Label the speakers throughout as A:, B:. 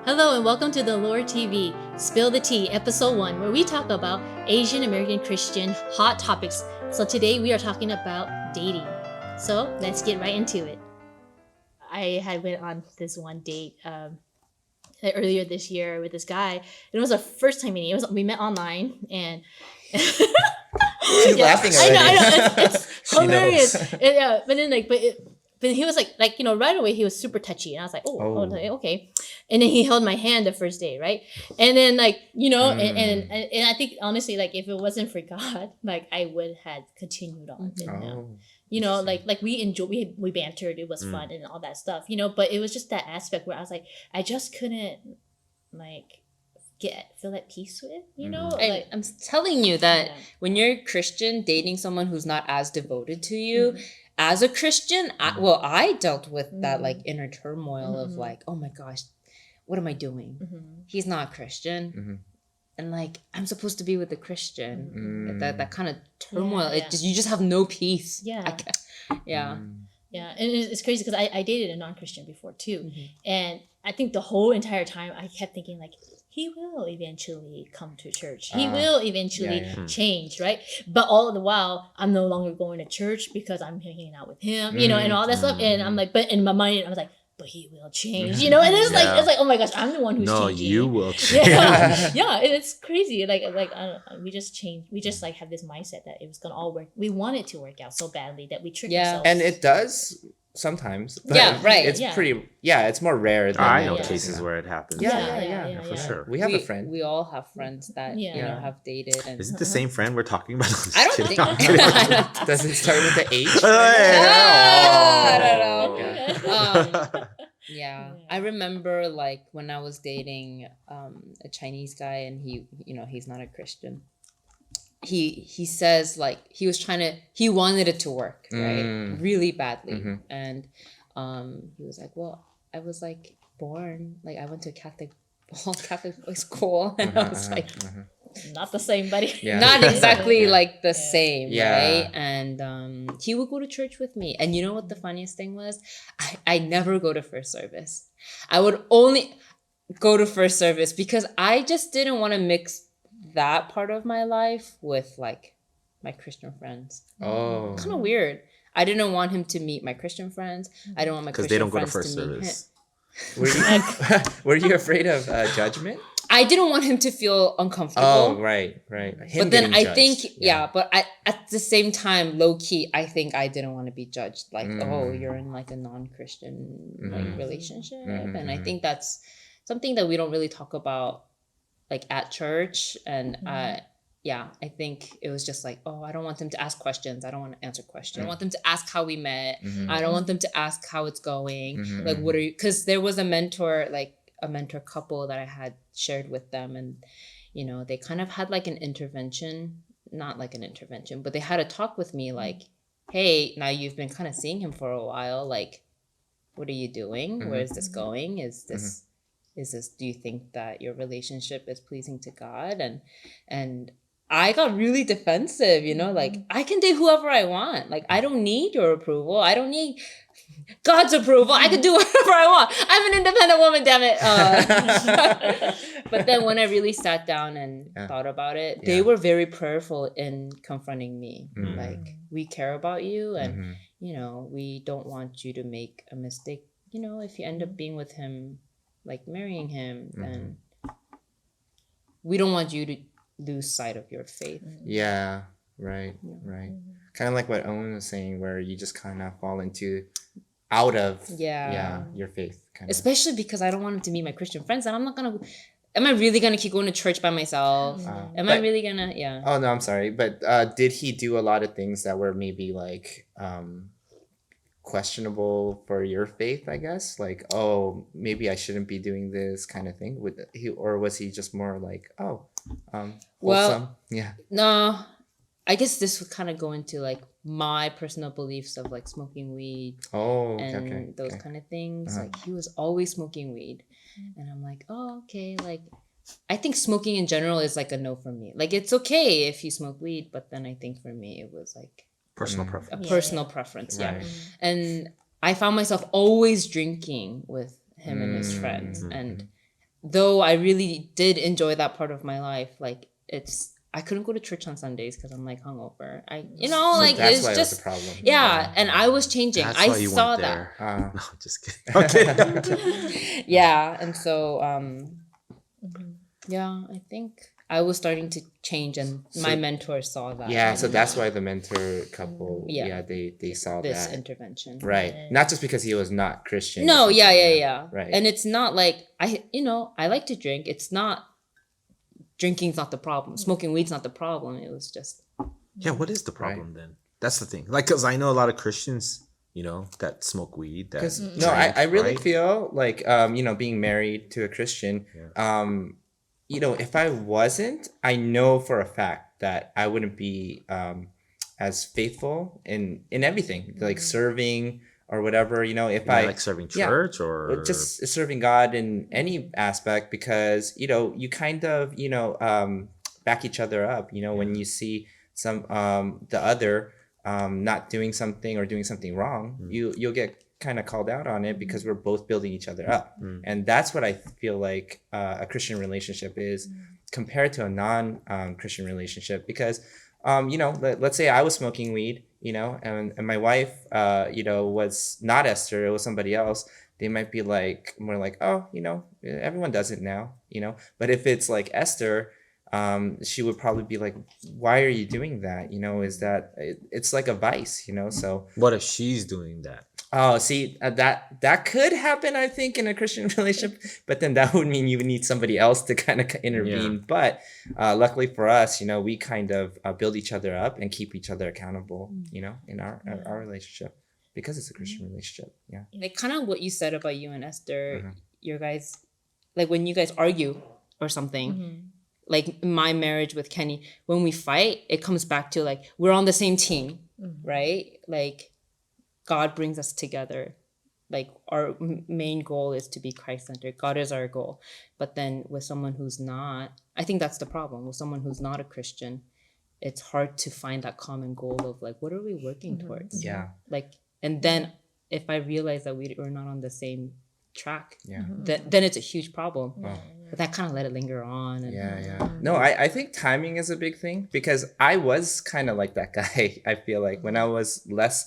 A: Hello and welcome to the Lore TV Spill the Tea Episode 1, where we talk about Asian American Christian hot topics. So today we are talking about dating. So let's get right into it. I had went on this one date earlier this year with this guy. It was our first time meeting. We met online and
B: She's laughing already.
A: I know. It's
B: She
A: hilarious.
B: knows.
A: But he was like right away he was super touchy, and I was like, okay. And then he held my hand the first day, right? And then and I think honestly, like if it wasn't for God, like I would have continued on. And, we bantered, it was fun and all that stuff, but it was just that aspect where I was like, I just couldn't feel at peace with,
C: I'm telling you that when you're Christian, dating someone who's not as devoted to you, as a Christian, I dealt with that like inner turmoil of like, oh my gosh, what am I doing? He's not Christian. And like, I'm supposed to be with a Christian. That kind of turmoil, you just have no peace.
A: Yeah, and it's crazy because I dated a non-Christian before too. And I think the whole entire time I kept thinking like, he will eventually come to church. He will eventually change, right? But all the while, I'm no longer going to church because I'm hanging out with him, and all that stuff. And I'm like, but in my mind, I was like, but he will change, And it's like, oh my gosh, I'm the one who's changing.
D: No, you will change.
A: Yeah, and it's crazy. Like I don't know, we just changed. We just like have this mindset that it was gonna all work. We want it to work out so badly that we trick ourselves.
B: And it does sometimes. But It's pretty. Yeah, it's more rare. Than
D: I know cases where it happens.
B: Yeah,
D: for sure.
B: We have a friend.
C: We all have friends that have dated. And
D: is it the same friend we're talking about?
C: I don't think.
B: Does it start with the H?
C: I don't know. I remember like when I was dating a Chinese guy, and he's not a Christian. He says like he wanted it to work, right, really badly, and he was like, well, I was like born, like I went to a Catholic boys school, and I was like,
A: not the same, buddy.
C: Not exactly like the same, right? And he would go to church with me, and you know what the funniest thing was? I never go to first service. I would only go to first service because I just didn't want to mix that part of my life with like my Christian friends.
B: Oh,
C: kind of weird. I didn't want him to meet my Christian friends. I don't want my Christian friends to meet him.
D: Because they don't go to first service.
B: Were you afraid of judgment?
C: I didn't want him to feel uncomfortable.
B: Oh, right. Him
C: but then I
B: judged.
C: think, but at the same time, low key, I think I didn't want to be judged. Like, oh, you're in like a non-Christian like relationship, and I think that's something that we don't really talk about like at church. And I think it was just like, oh, I don't want them to ask questions. I don't want to answer questions. I don't want them to ask how we met. I don't want them to ask how it's going. Like, what are you? Because there was a mentor couple that I had shared with them, and they kind of had like an intervention, not like an intervention, but they had a talk with me like, hey, now you've been kind of seeing him for a while, like, what are you doing? Where is this going? Is this do you think that your relationship is pleasing to God? And I got really defensive, like, I can date whoever I want. Like, I don't need your approval. I don't need God's approval. I can do whatever I want. I'm an independent woman, damn it. But then when I really sat down and thought about it, they were very prayerful in confronting me. Like, we care about you, and, we don't want you to make a mistake. If you end up being with him, like marrying him, then we don't want you to lose sight of your faith.
B: Yeah, right. Kind of like what Owen was saying, where you just kind of fall out of your faith. Kind of.
C: Especially because I don't want him to meet my Christian friends, and am I really gonna keep going to church by myself? Am I really gonna? Yeah.
B: Oh no, I'm sorry, but did he do a lot of things that were maybe like questionable for your faith, I guess? Like, oh, maybe I shouldn't be doing this kind of thing. Or was he just more like, wholesome?
C: Well, no, I guess this would kind of go into like my personal beliefs of like smoking weed and those kind of things. Like, he was always smoking weed, and I'm like, oh, okay. Like, I think smoking in general is like a no for me. Like, it's okay if you smoke weed, but then I think for me it was like
D: personal preference.
C: A personal preference, And I found myself always drinking with him and his friends, and though I really did enjoy that part of my life, like I couldn't go to church on Sundays because I'm like hungover.
B: So
C: like
B: that's
C: it's
B: why it was a
C: just
B: problem.
C: yeah, and I was changing.
D: That's
C: I
D: why you
C: saw
D: went
C: that.
D: there. No, just kidding. Okay.
C: Yeah, and so yeah, I think I was starting to change, and my mentor saw that.
B: Yeah, so that's why the mentor couple,
C: Yeah.
B: they saw
C: this
B: that.
C: intervention.
B: Right. Not just because he was not Christian.
C: No,
B: or
C: yeah.
B: something. Right.
C: And it's not like I like to drink. It's not drinking's not the problem. Smoking weed's not the problem. It was just
D: Yeah, what is the problem then? That's the thing. Like, because I know a lot of Christians, that smoke weed. That
B: No, I really
D: right?
B: feel like being married to a Christian, if I wasn't, I know for a fact that I wouldn't be as faithful in everything, like serving or whatever. If I
D: like serving church or
B: just serving God in any aspect, because you kind of back each other up. When you see some the other not doing something or doing something wrong, you'll get kind of called out on it, because we're both building each other up. And that's what I feel like a Christian relationship is compared to a non-Christian relationship. Because let's say I was smoking weed, and my wife was not Esther, it was somebody else. They might be like more like, oh, everyone does it now, but if it's like Esther, she would probably be like, why are you doing that? Is that it's like a vice, so
D: what if she's doing that?
B: Oh, see, that could happen, I think, in a Christian relationship, but then that would mean you would need somebody else to kind of intervene. But luckily for us, we kind of build each other up and keep each other accountable, in our relationship, because it's a Christian relationship. Yeah.
C: Like kind of what you said about you and Esther, your guys, like when you guys argue or something, like my marriage with Kenny, when we fight, it comes back to like, we're on the same team, right? Like, God brings us together. Like our main goal is to be Christ-centered. God is our goal. But then with someone who's not, I think that's the problem. With someone who's not a Christian, it's hard to find that common goal of like, what are we working towards?
B: Yeah.
C: Like, and then if I realize that we're not on the same track,
B: Yeah.
C: then it's a huge problem.
B: Wow.
C: But that kind of let it linger on. And,
B: Yeah. No, I think timing is a big thing, because I was kind of like that guy. I feel like when I was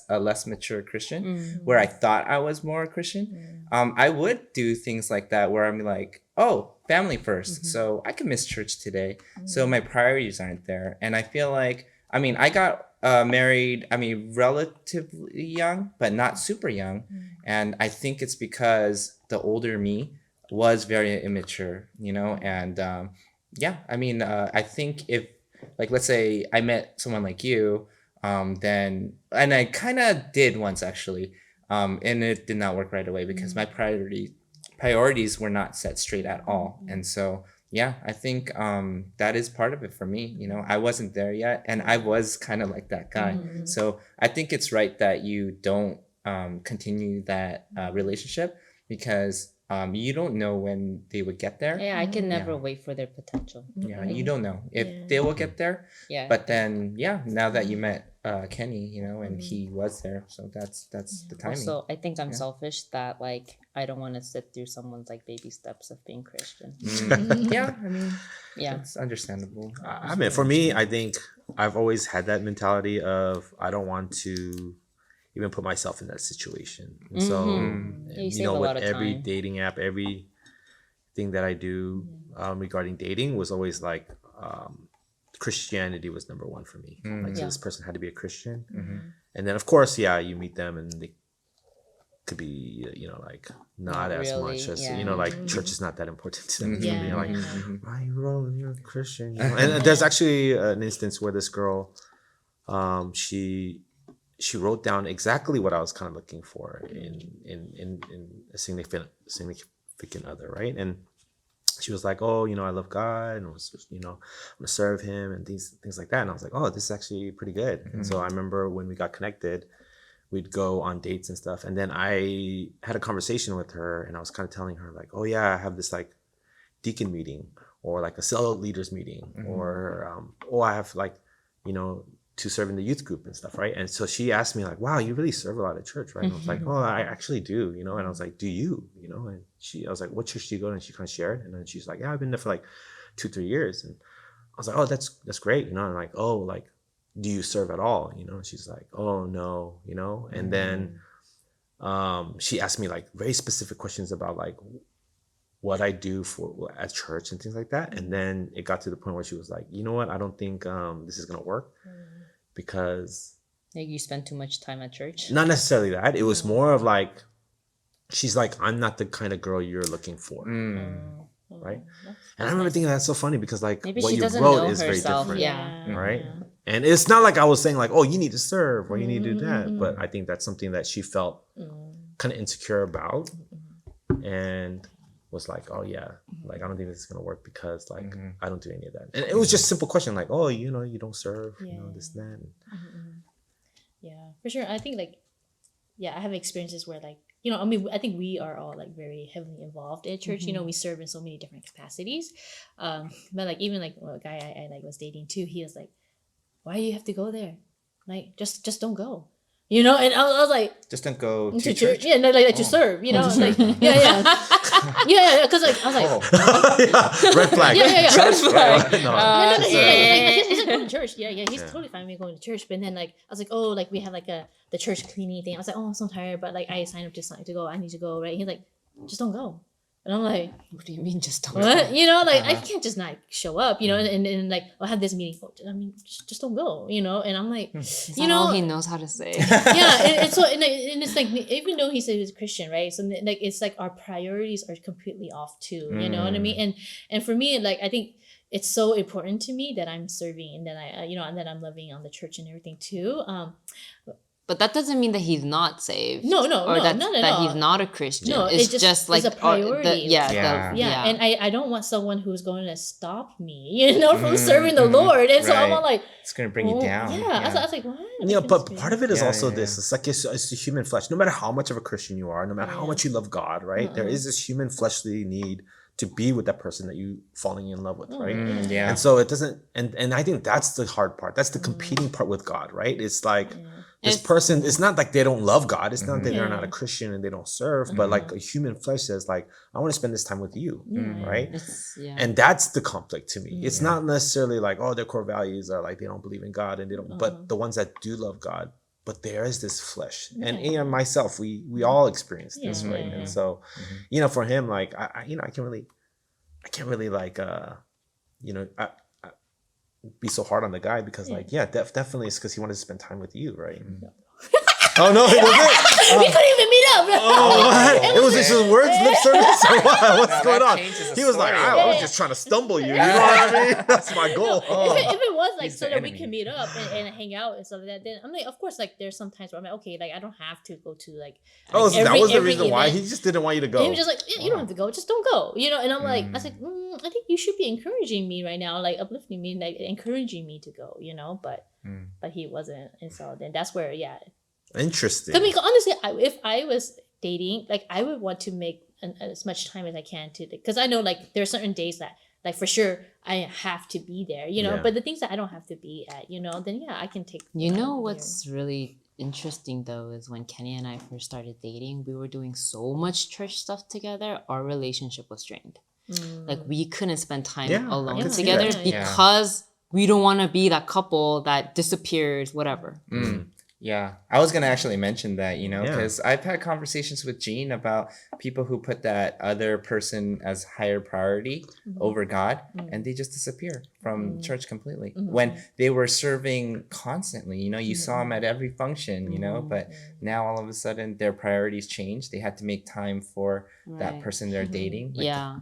B: a less mature Christian, where I thought I was more Christian, I would do things like that where I'm like, oh, family first. So I can miss church today. So my priorities aren't there. And I feel like, I got married, relatively young, but not super young. And I think it's because the older me was very immature, and I think if, like, let's say I met someone like you, then, and I kind of did once actually, and it did not work right away, because my priorities were not set straight at all. And so I think that is part of it for me. I wasn't there yet, and I was kind of like that guy. So I think it's right that you don't continue that relationship, because you don't know when they would get there.
C: Yeah, I can never wait for their potential.
B: Yeah, you don't know if they will get there.
C: Yeah.
B: But then, now that you met Kenny, and he was there, so that's the timing.
C: Also, I think I'm selfish that like I don't want to sit through someone's like baby steps of being Christian.
B: It's understandable.
D: For me, I think I've always had that mentality of I don't want to even put myself in that situation. And so, with every time. Dating app, everything that I do regarding dating was always like Christianity was number one for me. So this person had to be a Christian. And then, of course, you meet them and they could be, like not as really, much as, like church is not that important to them. You're like, why you're a Christian? And there's actually an instance where this girl, she wrote down exactly what I was kind of looking for in a significant other, right? And she was like, oh, I love God, and was, I'm gonna serve Him, and things like that. And I was like, oh, this is actually pretty good. And so I remember when we got connected, we'd go on dates and stuff. And then I had a conversation with her, and I was kind of telling her like, oh yeah, I have this like deacon meeting, or like a cell leaders meeting, or I have like, to serve in the youth group and stuff, right? And so she asked me like, wow, you really serve a lot at church, right? And I was like, oh, I actually do, you know? And I was like, do you, you know? And I was like, what church do you go to? And she kind of shared. And then she's like, yeah, I've been there for like 2-3 years. And I was like, oh, that's great, you know? And I'm like, oh, like, do you serve at all? You know? And she's like, oh, no, you know? And then she asked me like very specific questions about like what I do for at church and things like that. And then it got to the point where she was like, you know what? I don't think this is going to work because...
C: Like you spend too much time at church?
D: Not necessarily that. It was more of like, she's like, I'm not the kind of girl you're looking for. Right? And I remember thinking that's so funny because like
C: maybe
D: what
C: she
D: you
C: doesn't
D: wrote
C: know
D: is
C: herself.
D: very different.
C: Yeah.
D: Right? And it's not like I was saying like, oh, you need to serve or you need to do that. But I think that's something that she felt kind of insecure about and was like, oh yeah, like I don't think this is gonna work because like I don't do any of that. And it was just a simple question like, oh, you know, you don't serve, you know, this and that.
A: Yeah, for sure. I think like, yeah, I have experiences where like, you know, I mean, I think we are all like very heavily involved at church. You know, we serve in so many different capacities. But like even like a guy I like was dating too, he was like, why do you have to go there? Like just don't go. You know, and I was like,
B: just don't go to
A: church. Yeah, no, like to serve. You know, like yeah, because like I was like,
D: red flag.
A: Yeah.
D: Red flag.
A: No. He's like going to church. Yeah. He's totally fine with going to church. But then like I was like, oh, like we have like the church cleaning thing. I was like, oh, I'm so tired, but like I signed up to go. I need to go, right? He's like, just don't go. And I'm like,
C: what do you mean just don't
A: what? Go? You know, like I can't just not show up, you know, and like I'll have this meeting. Oh, I mean, just don't go, you know. And I'm like,
C: you know, all he knows how to say.
A: Yeah, and so and it's like even though he said he was a Christian, right? So like it's like our priorities are completely off too. You know what I mean? And for me, like I think it's so important to me that I'm serving and that I you know and that I'm loving on the church and everything too.
C: But that doesn't mean that he's not saved.
A: No,
C: or that
A: all.
C: He's not a Christian.
A: No,
C: it's just like
A: it's a priority.
C: Yeah.
A: And I don't want someone who's going to stop me, you know, from serving the Lord. And so I'm all like,
B: it's going to bring you down.
A: Yeah. I was like, what?
D: Yeah, but part of it is also this. It's like it's the human flesh. No matter how much of a Christian you are, no matter how much you love God, right? There is this human fleshly need to be with that person that you falling in love with, right? And so it doesn't, and I think that's the hard part. That's the competing part with God, right? It's like this person, it's not like they don't love God. It's not that they're not a Christian and they don't serve, but like a human flesh says like, I want to spend this time with you, right? And that's the conflict to me. It's not necessarily like, oh, their core values are like, they don't believe in God and they don't, but the ones that do love God, but there is this flesh. And you know, myself, we all experience this, right? And so, you know, for him, like, I can't really like, you know, be so hard on the guy because like, definitely it's because he wanted to spend time with you, right? Oh no, it wasn't.
A: We couldn't even meet up.
D: Oh, what? It was just his words, lip service. What's going on? He was like, I was just trying to stumble you. You know what I mean? That's my goal.
A: If it was like so that we can meet up and hang out and stuff like that, then I'm like, of course, like there's some times where I'm like, okay, like I don't have to go to like.
D: Oh, so that was the reason why he just didn't want you to go.
A: He was just like, yeah, you don't have to go, just don't go, you know. And I'm like, I was like, I think you should be encouraging me right now, like uplifting me, like encouraging me to go, you know. But he wasn't, and so then that's where
D: Interesting.
A: I mean, honestly, if I was dating, like I would want to make as much time as I can to, because I know like there are certain days that like for sure I have to be there, you know. But the things that I don't have to be at, you know, then I can take.
C: You know what's really interesting though is when Kenny and I first started dating, we were doing so much church stuff together. Our relationship was strained. Like we couldn't spend time alone together because we don't want to be that couple that disappears, whatever.
B: Yeah, I was going to actually mention that, you know, because I've had conversations with Jean about people who put that other person as higher priority over God, and they just disappear from church completely. When they were serving constantly, you know, you saw them at every function, you know, but now all of a sudden their priorities changed. They had to make time for that person they're dating. Like,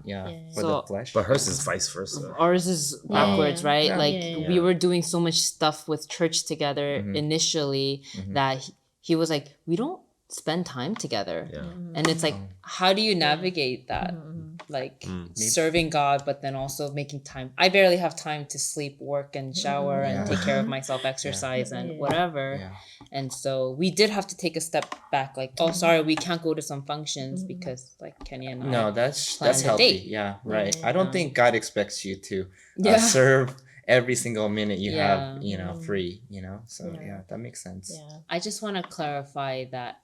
B: for the flesh.
D: But hers is vice versa.
C: Ours is backwards, right? Like we were doing so much stuff with church together initially that he was like, we don't spend time together. And it's like, how do you navigate that? Like serving God, but then also making time. I barely have time to sleep, work, and shower and take care of myself, exercise and whatever. And so we did have to take a step back. Like, oh, sorry, we can't go to some functions because like Kenny and I.
B: No, that's healthy. Yeah, right. I don't think God expects you to serve every single minute you have,
C: Yeah.
B: free, so
A: Yeah.
B: that makes sense.
A: Yeah.
C: I just want to clarify that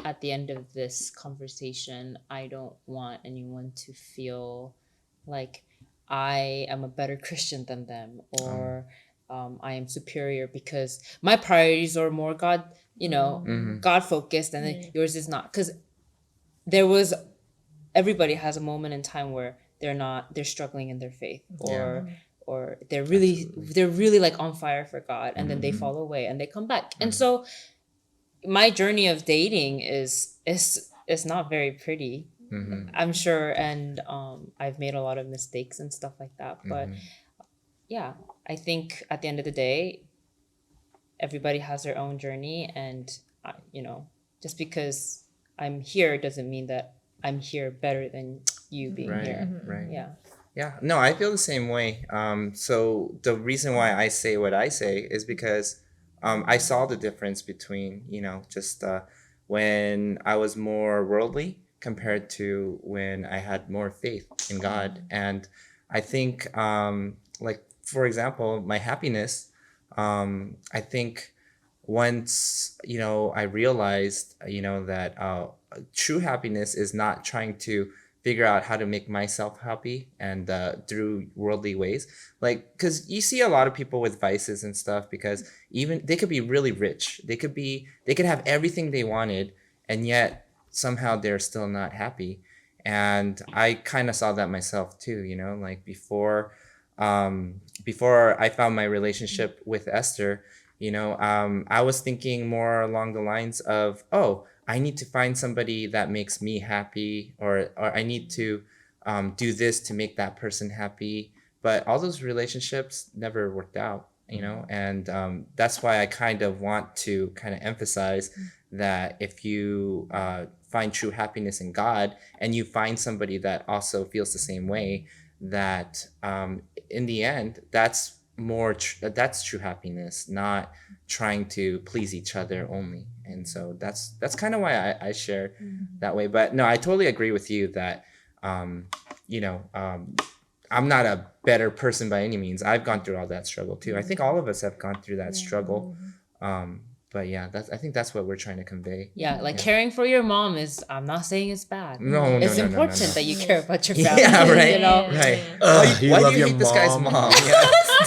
C: at the end of this conversation, I don't want anyone to feel like I am a better Christian than them, or I am superior because my priorities are more God, God focused, and then yours is not. Because everybody has a moment in time where they're struggling in their faith, or they're really like on fire for God, and then they fall away and they come back. And so my journey of dating is not very pretty. I'm sure, and I've made a lot of mistakes and stuff like that, but yeah, I think at the end of the day, everybody has their own journey, and just because I'm here doesn't mean that I'm here better than you being here.
B: Right.
C: Yeah.
B: No, I feel the same way. So the reason why I say what I say is because I saw the difference between, just when I was more worldly compared to when I had more faith in God. And I think, like, for example, my happiness, I think once, I realized, that true happiness is not trying to figure out how to make myself happy and through worldly ways, like, because you see a lot of people with vices and stuff, because even they could be really rich, they could have everything they wanted, and yet somehow they're still not happy. And I kind of saw that myself too, like before I found my relationship with Esther, I was thinking more along the lines of, oh, I need to find somebody that makes me happy, or I need to do this to make that person happy. But all those relationships never worked out, and that's why I kind of want to kind of emphasize that if you find true happiness in God, and you find somebody that also feels the same way, that in the end, that's that's true happiness, not trying to please each other only. And so that's kind of why I share that way. But no, I totally agree with you that I'm not a better person by any means. I've gone through all that struggle too. I think all of us have gone through that struggle. But yeah, I think that's what we're trying to convey.
C: Yeah, like caring for your mom I'm not saying it's bad.
B: No,
C: it's
B: no,
C: important
B: no.
C: that you care about your family.
B: Yeah, right.
C: Right.
B: Why do you hate this guy's mom?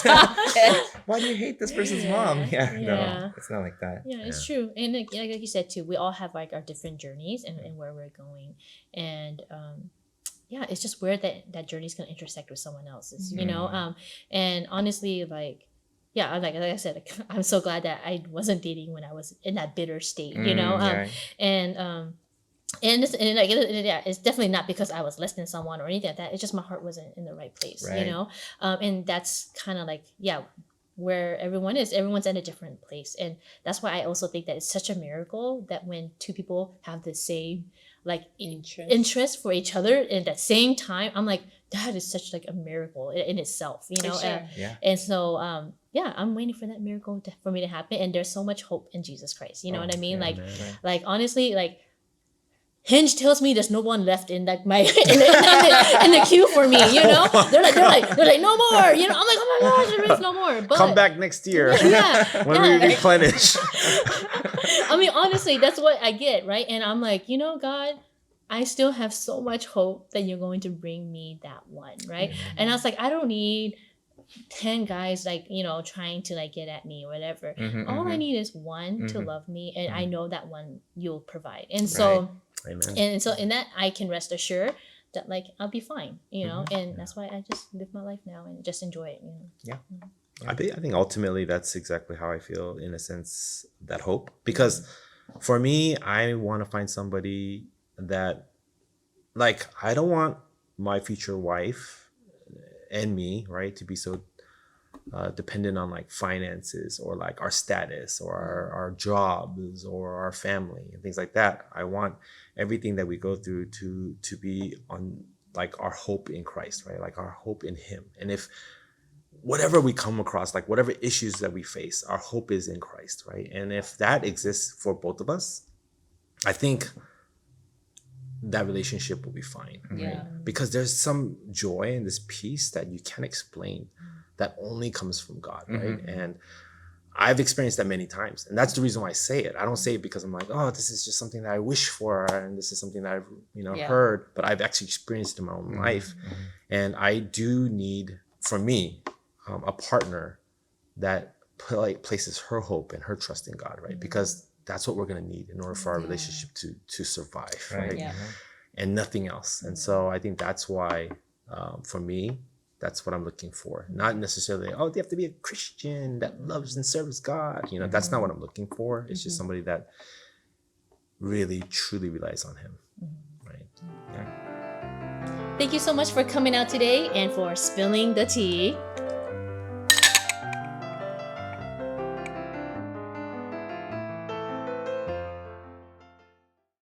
B: Yeah. Why do you hate this person's mom? Yeah, no, it's not like that.
A: Yeah, it's true. And like you said too, we all have like our different journeys and where we're going. And it's just weird that journey is going to intersect with someone else's, and honestly, like I said, like, I'm so glad that I wasn't dating when I was in that bitter state, and it's definitely not because I was less than someone or anything like that. It's just my heart wasn't in the right place, and that's kind of like where everyone is. Everyone's at a different place, and that's why I also think that it's such a miracle that when two people have the same like interest for each other at that same time, I'm like, that is such like a miracle in itself,
C: Sure.
A: And so I'm waiting for that miracle for me to happen, and there's so much hope in Jesus Christ, you know what I mean? Like honestly, like Hinge tells me there's no one left in like my in the queue for me, They're like no more, I'm like, oh my gosh, there is no more. But
D: come back next year. When we replenish.
A: I mean, honestly, that's what I get, right? And I'm like, God, I still have so much hope that you're going to bring me that one, right? And I was like, I don't need 10 guys like trying to like get at me or whatever. All I need is one to love me, and I know that one you'll provide. And so
D: Amen.
A: And so in that I can rest assured that like I'll be fine, and that's why I just live my life now and just enjoy it.
D: I think ultimately that's exactly how I feel, in a sense, that hope. Because for me, I want to find somebody that, like, I don't want my future wife and me, right, to be so dependent on like finances or like our status or our jobs or our family and things like that. I want everything that we go through to be on like our hope in Christ, right? Like our hope in Him. And if whatever we come across, like whatever issues that we face, our hope is in Christ, right? And if that exists for both of us, I think that relationship will be fine, right? Because there's some joy and this peace that you can't explain that only comes from God, right? And I've experienced that many times, and that's the reason why I say it. I don't say it because I'm like, oh, this is just something that I wish for, and this is something that I've heard, but I've actually experienced it in my own life. And I do need, for me, a partner that places her hope and her trust in God, right? Because that's what we're going to need in order for our relationship to survive, right?
A: Yeah.
D: And nothing else. And so I think that's why, for me, that's what I'm looking for. Not necessarily, oh, they have to be a Christian that loves and serves God. That's not what I'm looking for. It's just somebody that really, truly relies on him, right?
A: Thank you so much for coming out today and for spilling the tea.